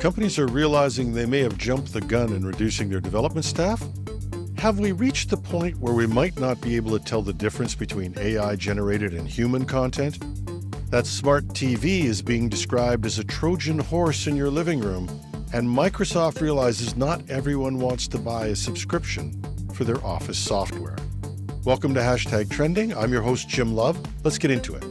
Companies are realizing they may have jumped the gun in reducing their development staff. Have we reached the point where we might not be able to tell the difference between AI-generated and human content? That smart TV is being described as a Trojan horse in your living room, and Microsoft realizes not everyone wants to buy a subscription for their office software. Welcome to #Trending. I'm your host, Jim Love. Let's get into it.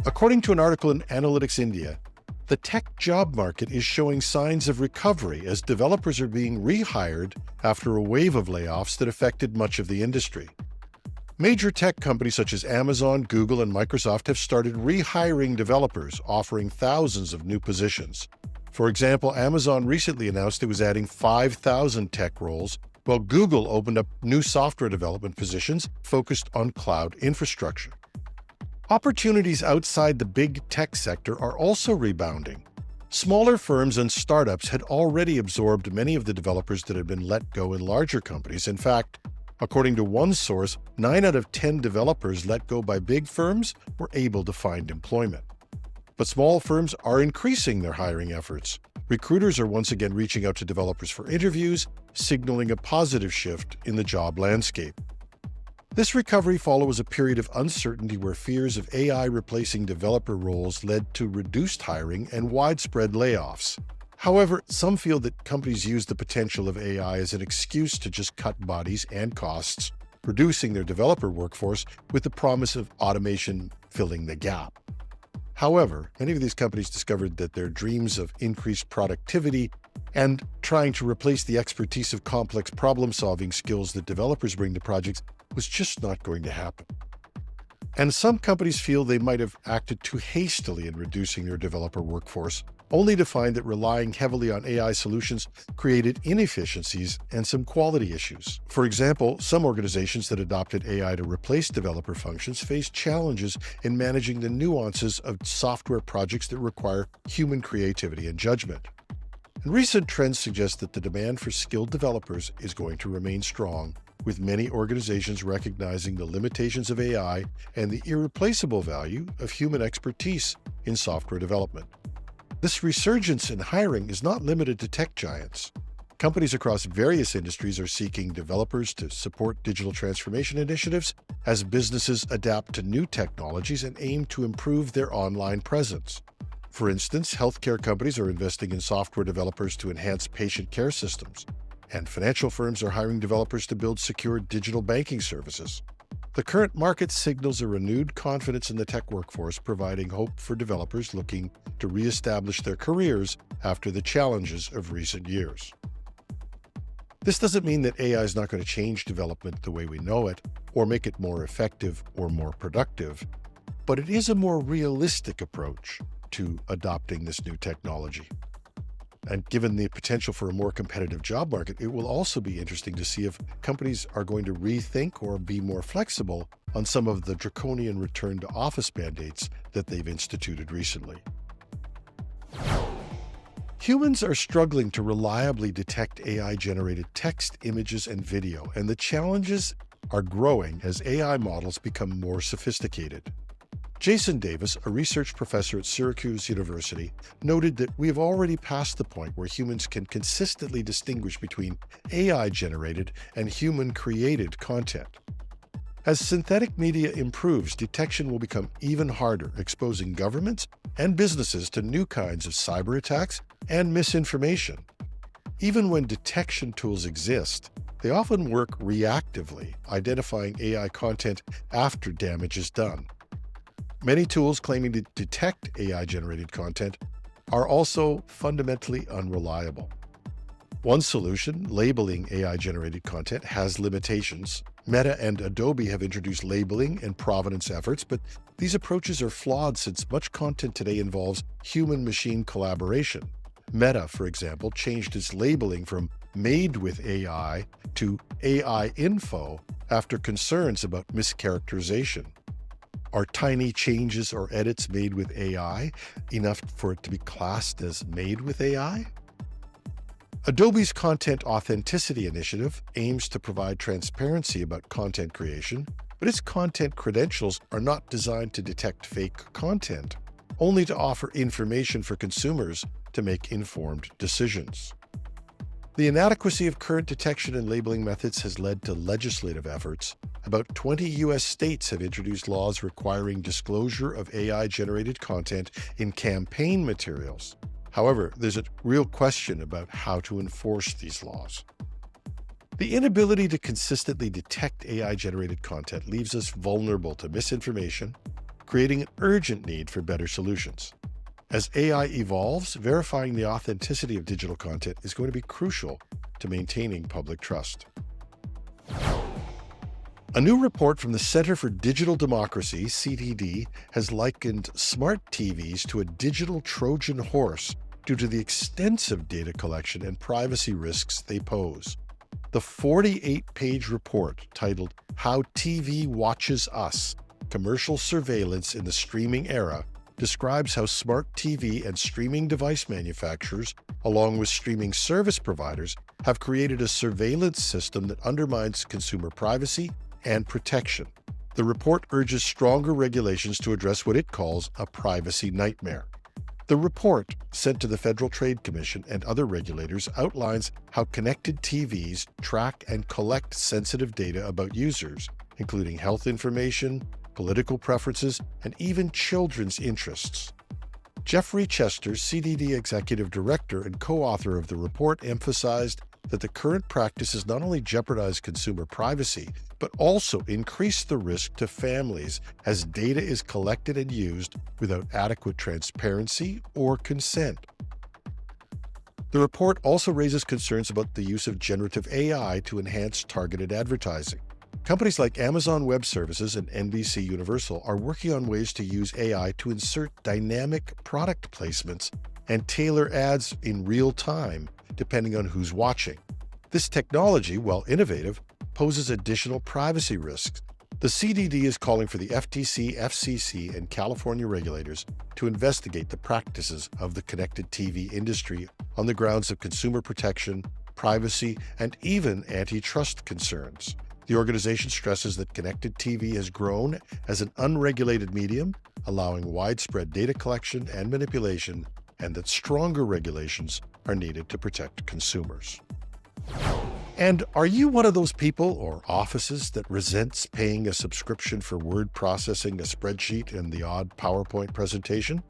According to an article in Analytics India, the tech job market is showing signs of recovery as developers are being rehired after a wave of layoffs that affected much of the industry. Major tech companies such as Amazon, Google, and Microsoft have started rehiring developers, offering thousands of new positions. For example, Amazon recently announced it was adding 5,000 tech roles, while Google opened up new software development positions focused on cloud infrastructure. Opportunities outside the big tech sector are also rebounding. Smaller firms and startups had already absorbed many of the developers that had been let go in larger companies. In fact, according to one source, 9 out of 10 developers let go by big firms were able to find employment. But small firms are increasing their hiring efforts. Recruiters are once again reaching out to developers for interviews, signaling a positive shift in the job landscape. This recovery follows a period of uncertainty where fears of AI replacing developer roles led to reduced hiring and widespread layoffs. However, some feel that companies use the potential of AI as an excuse to just cut bodies and costs, reducing their developer workforce with the promise of automation filling the gap. However, many of these companies discovered that their dreams of increased productivity and trying to replace the expertise of complex problem-solving skills that developers bring to projects was just not going to happen. And some companies feel they might have acted too hastily in reducing their developer workforce, only to find that relying heavily on AI solutions created inefficiencies and some quality issues. For example, some organizations that adopted AI to replace developer functions faced challenges in managing the nuances of software projects that require human creativity and judgment. And recent trends suggest that the demand for skilled developers is going to remain strong, with many organizations recognizing the limitations of AI and the irreplaceable value of human expertise in software development. This resurgence in hiring is not limited to tech giants. Companies across various industries are seeking developers to support digital transformation initiatives as businesses adapt to new technologies and aim to improve their online presence. For instance, healthcare companies are investing in software developers to enhance patient care systems, and financial firms are hiring developers to build secure digital banking services. The current market signals a renewed confidence in the tech workforce, providing hope for developers looking to reestablish their careers after the challenges of recent years. This doesn't mean that AI is not going to change development the way we know it, or make it more effective or more productive, but it is a more realistic approach to adopting this new technology. And given the potential for a more competitive job market, it will also be interesting to see if companies are going to rethink or be more flexible on some of the draconian return to office mandates that they've instituted recently. Humans are struggling to reliably detect AI-generated text, images, and video, and the challenges are growing as AI models become more sophisticated. Jason Davis, a research professor at Syracuse University, noted that we have already passed the point where humans can consistently distinguish between AI-generated and human-created content. As synthetic media improves, detection will become even harder, exposing governments and businesses to new kinds of cyber attacks and misinformation. Even when detection tools exist, they often work reactively, identifying AI content after damage is done. Many tools claiming to detect AI-generated content are also fundamentally unreliable. One solution, labeling AI-generated content, has limitations. Meta and Adobe have introduced labeling and provenance efforts, but these approaches are flawed since much content today involves human-machine collaboration. Meta, for example, changed its labeling from "made with AI" to "AI info" after concerns about mischaracterization. Are tiny changes or edits made with AI enough for it to be classed as made with AI? Adobe's Content Authenticity Initiative aims to provide transparency about content creation, but its content credentials are not designed to detect fake content. only to offer information for consumers to make informed decisions. The inadequacy of current detection and labeling methods has led to legislative efforts. About 20 U.S. states have introduced laws requiring disclosure of AI-generated content in campaign materials. However, there's a real question about how to enforce these laws. The inability to consistently detect AI-generated content leaves us vulnerable to misinformation, creating an urgent need for better solutions. As AI evolves, verifying the authenticity of digital content is going to be crucial to maintaining public trust. A new report from the Center for Digital Democracy, CTD, has likened smart TVs to a digital Trojan horse due to the extensive data collection and privacy risks they pose. The 48-page report, titled "How TV Watches Us: Commercial Surveillance in the Streaming Era," describes how smart TV and streaming device manufacturers, along with streaming service providers, have created a surveillance system that undermines consumer privacy and protection. The report urges stronger regulations to address what it calls a privacy nightmare. The report, sent to the Federal Trade Commission and other regulators, outlines how connected TVs track and collect sensitive data about users, including health information, political preferences, and even children's interests. Jeffrey Chester, CDD Executive Director and co-author of the report, emphasized that the current practices not only jeopardize consumer privacy, but also increase the risk to families as data is collected and used without adequate transparency or consent. The report also raises concerns about the use of generative AI to enhance targeted advertising. Companies like Amazon Web Services and NBC Universal are working on ways to use AI to insert dynamic product placements and tailor ads in real time, depending on who's watching. This technology, while innovative, poses additional privacy risks. The CDD is calling for the FTC, FCC, and California regulators to investigate the practices of the connected TV industry on the grounds of consumer protection, privacy, and even antitrust concerns. The organization stresses that connected TV has grown as an unregulated medium, allowing widespread data collection and manipulation, and that stronger regulations are needed to protect consumers. And are you one of those people or offices that resents paying a subscription for word processing, a spreadsheet, and the odd PowerPoint presentation?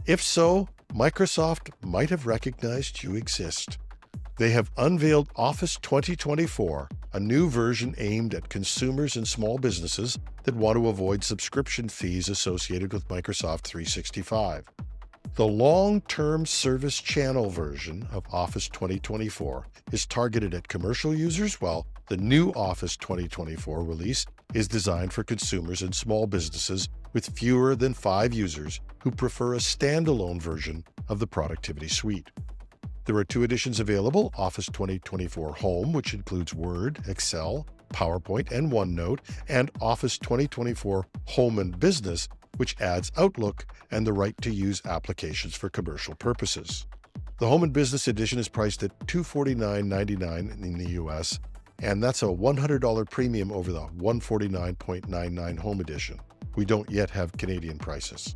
If so, Microsoft might have recognized you exist. They have unveiled Office 2024, a new version aimed at consumers and small businesses that want to avoid subscription fees associated with Microsoft 365. The long-term service channel version of Office 2024 is targeted at commercial users, while the new Office 2024 release is designed for consumers and small businesses with fewer than 5 users who prefer a standalone version of the productivity suite. There are 2 editions available: Office 2024 Home, which includes Word, Excel, PowerPoint, and OneNote, and Office 2024 Home and Business, which adds Outlook and the right to use applications for commercial purposes. The Home and Business edition is priced at $249.99 in the US, and that's a $100 premium over the $149.99 Home edition. We don't yet have Canadian prices.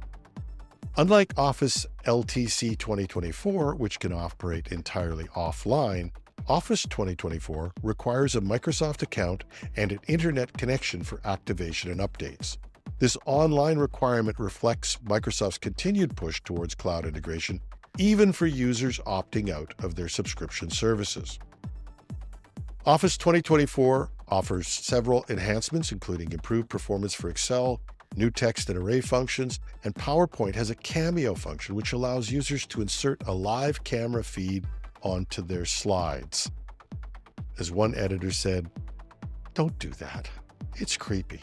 Unlike Office LTC 2024, which can operate entirely offline, Office 2024 requires a Microsoft account and an internet connection for activation and updates. This online requirement reflects Microsoft's continued push towards cloud integration, even for users opting out of their subscription services. Office 2024 offers several enhancements, including improved performance for Excel, new text and array functions, and PowerPoint has a cameo function which allows users to insert a live camera feed onto their slides. As one editor said, "Don't do that. It's creepy."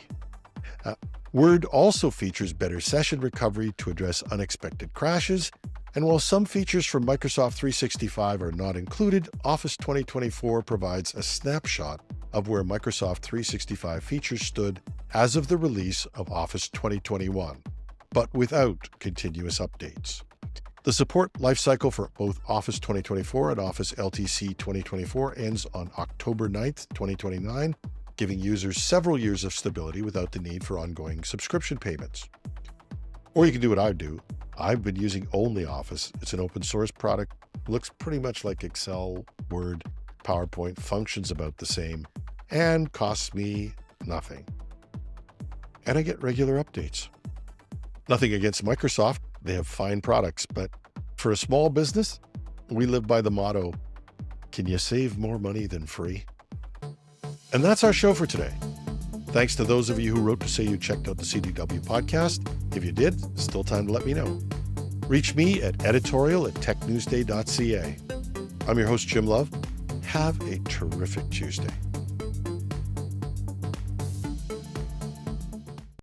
Word also features better session recovery to address unexpected crashes, and while some features from Microsoft 365 are not included, Office 2024 provides a snapshot of where Microsoft 365 features stood as of the release of Office 2021, but without continuous updates. The support lifecycle for both Office 2024 and Office LTC 2024 ends on October 9th, 2029, giving users several years of stability without the need for ongoing subscription payments. Or you can do what I do, I've been using OnlyOffice. It's an open source product. Looks pretty much like Excel, Word, PowerPoint, functions about the same, and costs me nothing. And I get regular updates. Nothing against Microsoft. They have fine products, but for a small business, we live by the motto, can you save more money than free? And that's our show for today. Thanks to those of you who wrote to say you checked out the CDW podcast. If you did, still time to let me know. Reach me at editorial@technewsday.ca. I'm your host, Jim Love. Have a terrific Tuesday.